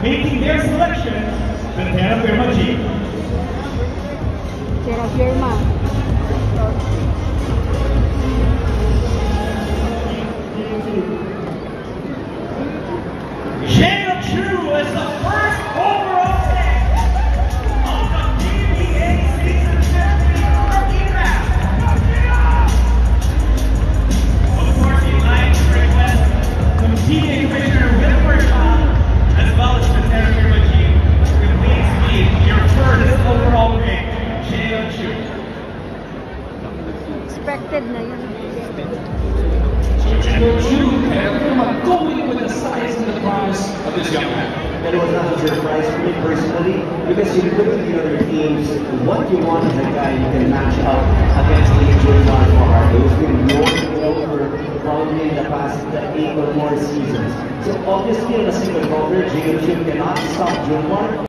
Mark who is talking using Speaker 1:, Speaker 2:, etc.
Speaker 1: making their selection, the Terra Firma Jeep.
Speaker 2: Terra Firma.
Speaker 1: Jacob True is the first overall pick of the PBA season champion rookie draft. Of course, we'd like to request the PBA Commissioner Wilbur Shaw, as well as the Terra Firma Jeep, to please meet your first overall pick, Jacob True.
Speaker 2: Expected na yun.
Speaker 3: Going with the size and the price of this young man.
Speaker 4: That was not a surprise for me personally, because you look at the other teams, what you want is a guy who can match up against the Jurman Mahar, who's been rolling over probably in the past 8 or more seasons. So obviously on a single cover, Jacob True cannot stop Jurman.